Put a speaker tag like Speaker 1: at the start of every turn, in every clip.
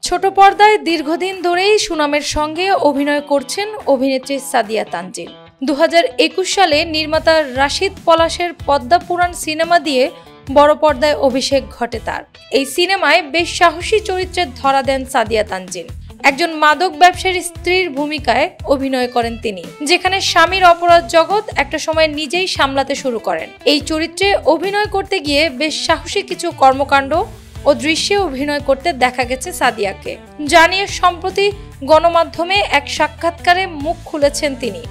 Speaker 1: ছোট পর্দায় দীর্ঘদিন ধরেই সুনামের সঙ্গে অভিনয় করছেন অভিনেত্রী সাদিয়া তানজিল। 2021 সালে নির্মাতা রাশিদ পলাশের পদ্মা পুরাণ সিনেমা দিয়ে বড় পর্দায় অভিষেক ঘটে তার। এই সিনেমায় বেশ সাহসী চরিত্রে ধরা দেন সাদিয়া তানজিল। একজন মাদক ব্যবসায়ীর স্ত্রীর ভূমিকায় অভিনয় করেন তিনি, যেখানে স্বামীর অপরাধ জগৎ একটা সময় নিজেই সামলাতে শুরু করেন। এই চরিত্রে অভিনয় করতে গিয়ে বেশ সাহসী কিছু কর্মকাণ্ড ও দৃশ্যে অভিনয় করতে দেখা গেছে সাদিয়াকে, যা নিয়ে সম্প্রতি গণমাধ্যমে এক সাক্ষাৎকারে মুখ খুলেছেন তিনি।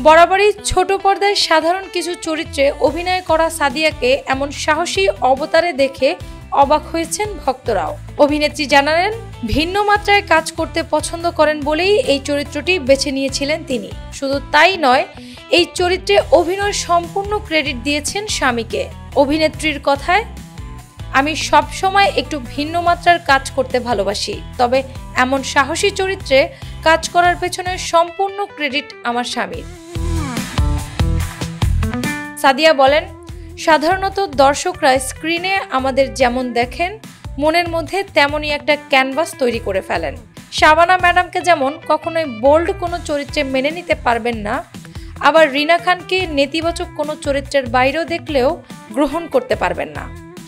Speaker 1: বরাবরই ছোট পর্দায় সাধারণ কিছু চরিত্রে অভিনয় করা সাদিয়াকে এমন সাহসী অবতারে দেখে অবাক হয়েছেন ভক্তরাও। অভিনেত্রী জানালেন, ভিন্ন মাত্রায় কাজ করতে পছন্দ করেন বলেই এই চরিত্রটি বেছে নিয়েছিলেন তিনি। শুধু তাই নয়, এই চরিত্রে অভিনয় সম্পূর্ণ ক্রেডিট দিয়েছেন স্বামীকে। অভিনেত্রীর কথায়, আমি সব সময় একটু ভিন্ন মাত্রার কাজ করতে ভালোবাসি, তবে এমন সাহসী চরিত্রে কাজ করার পেছনে সম্পূর্ণ ক্রেডিট আমার স্বামীর। সাদিয়া বলেন, সাধারণত দর্শকরা স্ক্রিনে আমাদের যেমন দেখেন, মনের মধ্যে তেমনই একটা ক্যানভাস তৈরি করে ফেলেন। শাবানা ম্যাডামকে যেমন কখনোই বোল্ড কোনো চরিত্রে মেনে নিতে পারবেন না, আবার রিনা খানকে নেতিবাচক কোনো চরিত্রের বাইরেও দেখলেও গ্রহণ করতে পারবেন না।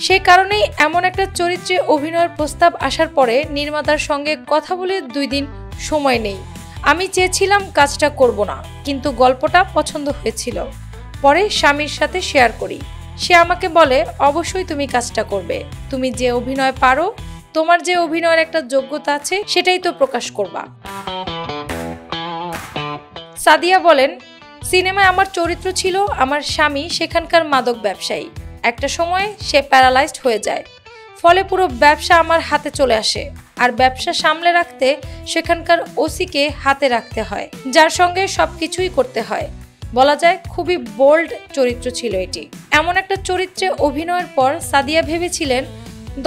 Speaker 1: সে কারণেই এমন একটা চরিত্রে অভিনয়ের প্রস্তাব আসার পরে নির্মাতার সঙ্গে কথা বলে 2 দিন সময় নেই। আমি চেয়েছিলাম কাজটা করব না, কিন্তু গল্পটা পছন্দ হয়েছিল। পরে স্বামীর সাথে শেয়ার করি, সে আমাকে বলে, অবশ্যই তুমি কাজটা করবে, তুমি যে অভিনয় পারো, তোমার যে অভিনয়ের একটা যোগ্যতা আছে সেটাই তো প্রকাশ করবা। সাদিয়া বলেন, সিনেমায় আমার চরিত্র ছিল আমার স্বামী সেখানকার মাদক ব্যবসায়ী। একটা সময় সে প্যারালাইজড হয়ে যায়, ফলে পুরো ব্যবসা আমার হাতে চলে আসে, আর ব্যবসা সামলে রাখতে সেখানকার ওসিকে হাতে রাখতে হয়, যার সঙ্গে সবকিছুই করতে হয়। বলা যায় খুবই বোল্ড চরিত্র ছিল এটি। এমন একটা চরিত্রে অভিনয়ের পর সাদিয়া ভেবেছিলেন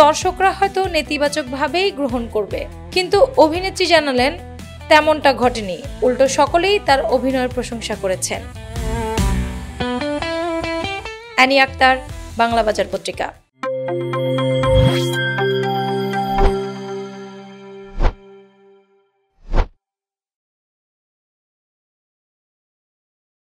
Speaker 1: দর্শকরা হয়তো নেতিবাচকভাবেই গ্রহণ করবে, কিন্তু অভিনেত্রী জানালেন তেমনটা ঘটেনি, উল্টো সকলেই তার অভিনয়ের প্রশংসা করেছেন। অ্যানি আক্তার, বাংলা বাজার পত্রিকা।